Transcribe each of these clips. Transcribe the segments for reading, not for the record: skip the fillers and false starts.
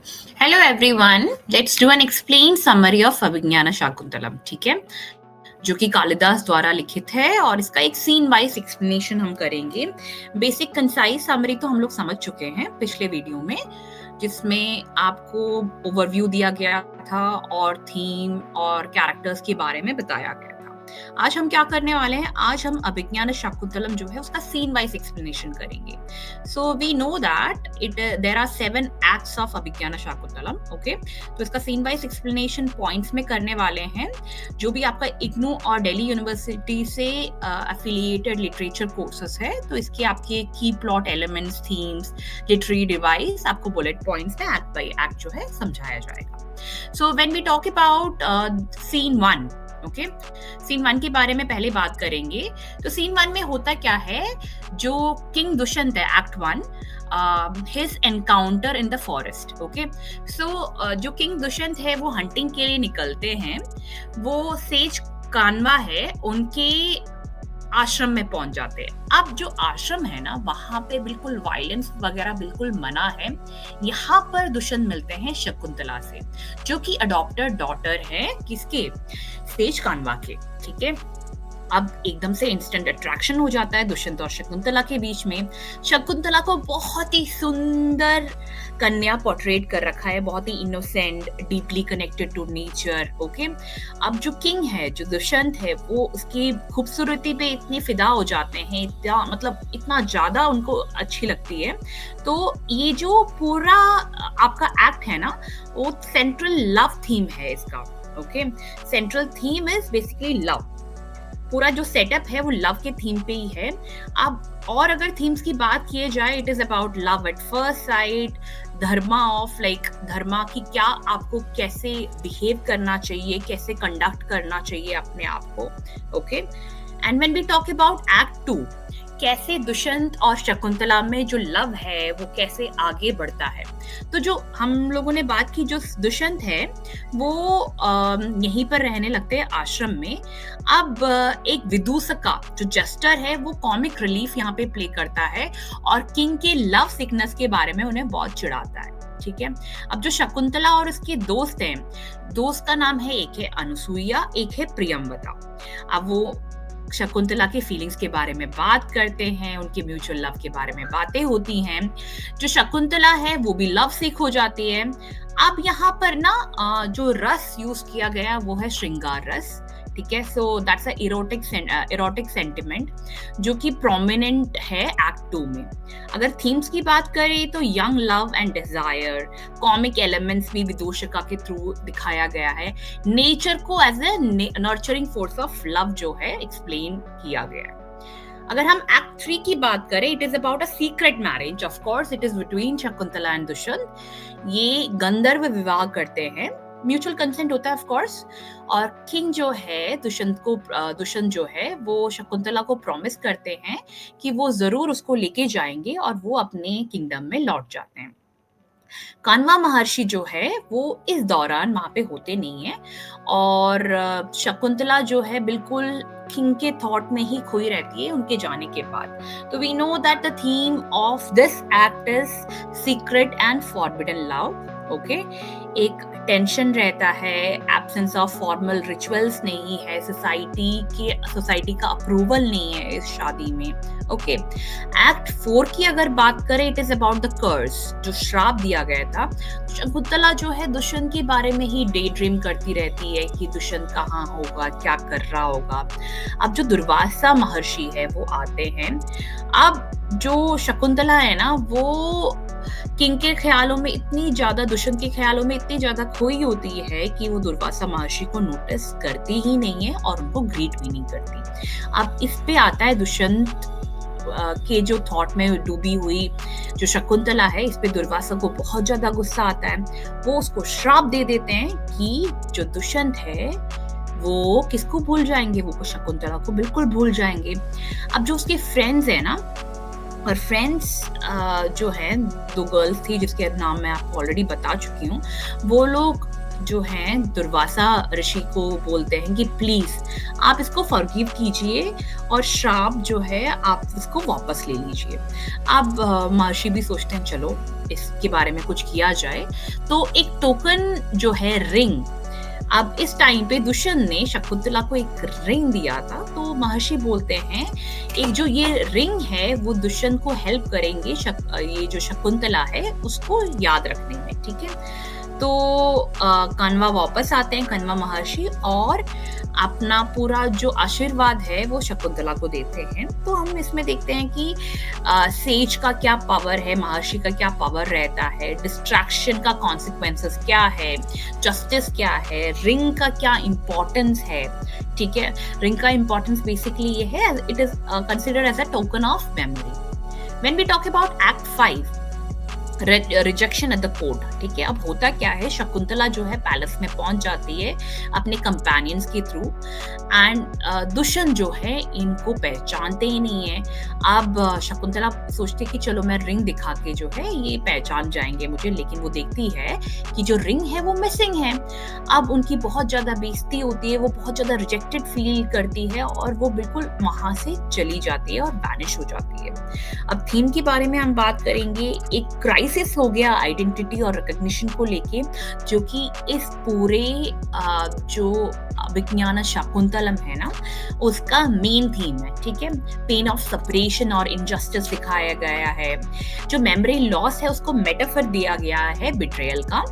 Hello everyone, let's do an explain summary of Abhijnana Shakuntalam. ठीक है, जो कि कालिदास द्वारा लिखित है और इसका एक सीन वाइज एक्सप्लेनेशन हम करेंगे। बेसिक कंसाइज समरी तो हम लोग समझ चुके हैं पिछले वीडियो में, जिसमें आपको ओवरव्यू दिया गया था और थीम और कैरेक्टर्स के बारे में बताया गया था। आज हम क्या करने वाले हैं, आज हम अभिज्ञान शाकुंतलम जो है उसका सीन वाइज एक्सप्लेनेशन करेंगे। So we know that there are 7 acts of Abhijnana Shakuntalam. Okay, तो इसका सीन वाइज एक्सप्लेनेशन पॉइंट्स में करने वाले हैं। जो भी आपका इग्नू और दिल्ली यूनिवर्सिटी से एफिलिएटेड लिटरेचर कोर्सेस है, तो इसके आपके की plot elements, themes, literary device आपको बुलेट पॉइंट्स में एक्ट बाय एक्ट जो है समझाया जाएगा। So when we talk about scene 1, okay, scene 1 के बारे में पहले बात करेंगे। तो सीन 1 में होता क्या है, जो किंग दुष्यंत है, act 1, his encounter in the forest. Okay, so जो किंग दुष्यंत है वो हंटिंग के लिए निकलते हैं। वो सेज कानवा है, उनके आश्रम में पहुंच जाते हैं। अब जो आश्रम है ना, वहां पे बिल्कुल वायलेंस वगैरह बिल्कुल मना है। यहाँ पर दुष्यंत मिलते हैं शकुंतला से, जो कि अडॉप्टेड डॉटर है किसके, सेज कानवा के। ठीक है, अब एकदम से इंस्टेंट अट्रैक्शन हो जाता है दुष्यंत और शकुंतला के बीच में। शकुंतला को बहुत ही सुंदर कन्या पोर्ट्रेट कर रखा है, बहुत ही innocent, deeply connected to nature. Okay, अब जो किंग है, जो दुष्यंत है, वो उसकी खूबसूरती पे इतने फिदा हो जाते हैं, इतना मतलब इतना ज्यादा उनको अच्छी लगती है। तो ये जो पूरा आपका एक्ट है ना, वो सेंट्रल लव थीम है इसका। Okay, central theme is basically love. पूरा जो सेटअप है वो लव के थीम पे ही है। अब और अगर थीम्स की बात की जाए, it is about love at first sight, dharma of like dharma की क्या आपको कैसे बिहेव करना चाहिए, कैसे कंडक्ट करना चाहिए अपने आप को। Okay, and when we talk about act 2, कैसे दुष्यंत और शकुंतला में जो लव है वो कैसे आगे बढ़ता है। तो जो हम लोगों ने बात की, जो दुष्यंत है वो यहीं पर रहने लगते हैं आश्रम में। अब एक विदूषका जो जस्टर है, वो कॉमिक रिलीफ यहाँ पे प्ले करता है और किंग के लव सिकनेस के बारे में उन्हें बहुत चिढ़ाता है। ठीक है, अब जो शकुंतला और उसके दोस्त हैं, दोस्त का नाम है, एक है अनुसुईया, एक है प्रियंवदा। अब वो शकुंतला के फीलिंग्स के बारे में बात करते हैं, उनके म्यूचुअल लव के बारे में बातें होती हैं। जो शकुंतला है वो भी लव सिक हो जाती है। अब यहाँ पर ना जो रस यूज किया गया वो है श्रृंगार रस। ठीक है, so that's a erotic sentiment जो कि प्रोमिनेंट है एक्ट 2 में। अगर थीम्स की बात करें तो young love and desire, comic elements भी विदूषका के थ्रू दिखाया गया है। नेचर को as a nurturing force of love जो है एक्सप्लेन किया गया है। अगर हम एक्ट 3 की बात करें, it is about a secret marriage. Of course it is between Shakuntala and Dushyant. ये गंधर्व विवाह करते हैं, म्यूचुअल कंसेंट होता है ऑफ कोर्स। और किंग जो है दुष्यंत जो है वो शकुंतला को प्रॉमिस करते हैं कि वो जरूर उसको लेके जाएंगे और वो अपने किंगडम में लौट जाते हैं। कान्वा महर्षि जो है वो इस दौरान वहां पे होते नहीं है और शकुंतला जो है बिल्कुल किंग के थॉट में ही खोई रहती है उनके जाने के बाद। तो we know that the theme of this act is secret and forbidden love. Okay, एक टेंशन रहता है, एब्सेंस ऑफ फॉर्मल रिचुअल्स नहीं है, सोसाइटी का अप्रूवल नहीं है इस शादी में। ओके, एक्ट 4 की अगर बात करें, it is about the curse, जो श्राप दिया गया था। शकुंतला जो है दुष्यंत के बारे में ही डे ड्रीम करती रहती है कि दुष्यंत कहाँ होगा, क्या कर रहा होगा। अब जो दुर्वासा महर्षि है वो आते हैं। अब जो शकुंतला है ना, वो किंग के ख्यालों में इतनी ज्यादा, दुष्यंत के ख्यालों में इतनी ज्यादा खोई होती है कि वो दुर्वासा महर्षि को नोटिस करती ही नहीं है और उनको ग्रीट भी नहीं करती। अब इस पे आता है दुष्यंत के जो थॉट में डूबी हुई जो शकुंतला है, इस पे दुर्वासा को बहुत ज्यादा गुस्सा आता है। वो उसको श्राप दे देते हैं कि जो दुष्यंत है वो किसको भूल जाएंगे, वो शकुंतला को बिल्कुल भूल जाएंगे। अब जो उसके फ्रेंड्स है ना, और फ्रेंड्स जो है, 2 गर्ल्स थी जिसके नाम मैं आपको ऑलरेडी बता चुकी हूँ, वो लोग जो हैं दुर्वासा ऋषि को बोलते हैं कि प्लीज आप इसको फॉरगिव कीजिए और श्राप जो है आप इसको वापस ले लीजिए। अब महर्षि भी सोचते हैं चलो इसके बारे में कुछ किया जाए। तो एक टोकन जो है रिंग, अब इस टाइम पे दुष्यंत ने शकुंतला को एक रिंग दिया था, तो महर्षि बोलते हैं एक जो ये रिंग है वो दुष्यंत को हेल्प करेंगे ये जो शकुंतला है उसको याद रखने में, ठीक है। तो कण्वा वापस आते हैं, कण्वा महर्षि, और अपना पूरा जो आशीर्वाद है वो शकुंतला को देते हैं। तो हम इसमें देखते हैं कि सेज का क्या पावर है, महर्षि का क्या पावर रहता है, डिस्ट्रैक्शन का कॉन्सिक्वेंसेस क्या है, जस्टिस क्या है, रिंग का क्या इम्पोर्टेंस है, ठीक है। रिंग का इम्पोर्टेंस बेसिकली ये है, it is considered as a token of memory. When we talk about act 5, rejection at the court, ठीक है। अब होता क्या है, शकुंतला जो है पैलेस में पहुंच जाती है अपने कंपेनियंस के थ्रू, एंड दुष्यंत जो है इनको पहचानते ही नहीं है। अब शकुंतला सोचती है कि चलो मैं रिंग दिखा के जो है ये पहचान जाएंगे मुझे, लेकिन वो देखती है कि जो रिंग है वो मिसिंग है। अब उनकी बहुत ज्यादा बेइज्जती होती है, वो बहुत ज्यादा रिजेक्टेड फील करती है और वो बिल्कुल वहां से चली जाती है और वैनिश हो जाती है। अब थीम के बारे में हम बात करेंगे, एक क्राइसिस हो गया आइडेंटिटी और रिकॉग्निशन को लेके, जो कि इस पूरे जो अभिज्ञान शाकुंतलम है ना उसका मेन थीम है, ठीक है। पेन ऑफ सेपरेशन और इनजस्टिस दिखाया गया है, जो मेमोरी लॉस है उसको मेटाफर दिया गया है बिट्रेयल का,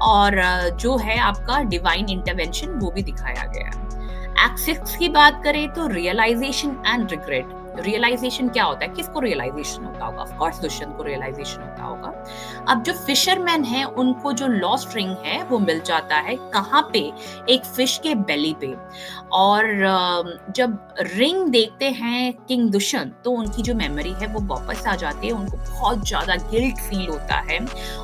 और जो है आपका डिवाइन इंटरवेंशन वो भी दिखाया गया है। एक्ट 6 की बात करें तो रियलाइजेशन एंड रिग्रेट। रियलाइजेशन क्या होता है, किसको रियलाइजेशन होता होगा, ऑफ कोर्स दुष्यंत को रियलाइजेशन होता होगा। अब जो फिशरमैन है उनको जो लॉस्ट रिंग है वो मिल जाता है, कहाँ पे, एक फिश के बेली पे, और जब रिंग देखते हैं किंग दुष्यंत तो उनकी जो मेमोरी है वो वापस आ जाती है, उनको बहुत ज्यादा गिल्ट फील होता है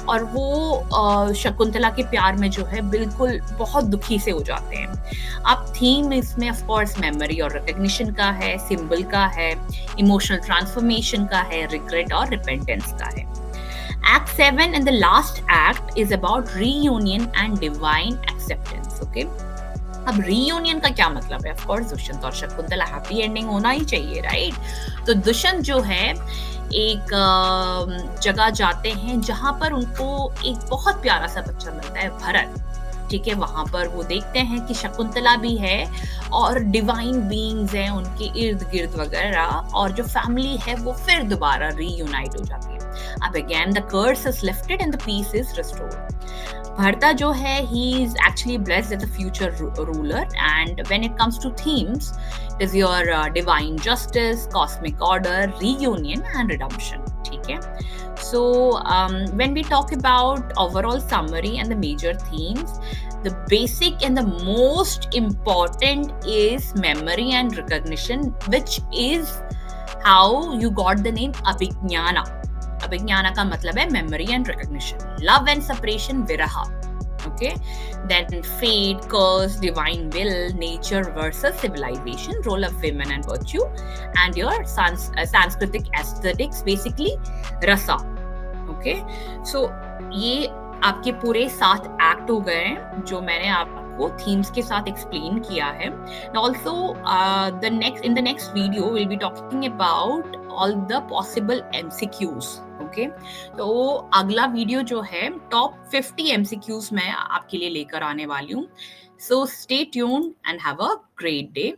और वो शकुंतला के प्यार में जो है बिल्कुल बहुत दुखी से हो जाते हैं। अब थीम इसमें ऑफ कोर्स मेमोरी और रिकॉग्निशन का है, सिंबल का है, इमोशनल ट्रांसफॉर्मेशन का है, रिग्रेट और रिपेंटेंस का है। Act 7 and the last act is about reunion and divine acceptance, okay? अब reunion का क्या मतलब है? Of course दुष्यंत और शकुंतला हैप्पी एंडिंग होना ही चाहिए, राइट? तो दुष्यंत जो है एक जगह जाते हैं जहां पर उनको एक बहुत प्यारा सा बच्चा मिलता है, भरत, ठीक है। वहां पर वो देखते हैं कि शकुंतला भी है और डिवाइन बीइंग्स हैं उनके इर्द गिर्द वगैरह, और जो फैमिली है वो फिर दोबारा रीयूनाइट हो जाती है। अब again the curse is lifted and the peace is restored. Bharata जो है he is actually blessed as a future ruler, and when it comes to themes it is your divine justice, cosmic order, reunion and redemption, ठीक है। So when we talk about overall summary and the major themes, the basic and the most important is memory and recognition, which is how you got the name Abhignana. अभिज्ञाना का मतलब है memory and recognition, love and separation viraha, okay, then fate, curse, divine will, nature versus civilization, role of women and virtue, and your Sanskritic aesthetics, basically rasa, okay। So ये आपके पूरे 7 act हो गए हैं जो मैंने आपको थीम्स के साथ एक्सप्लेन किया है। Also in the next video will be talking about all the possible MCQs, okay. तो अगला वीडियो जो है टॉप 50 एमसीक्यूज मैं आपके लिए लेकर आने वाली हूँ। So stay tuned and have a great day.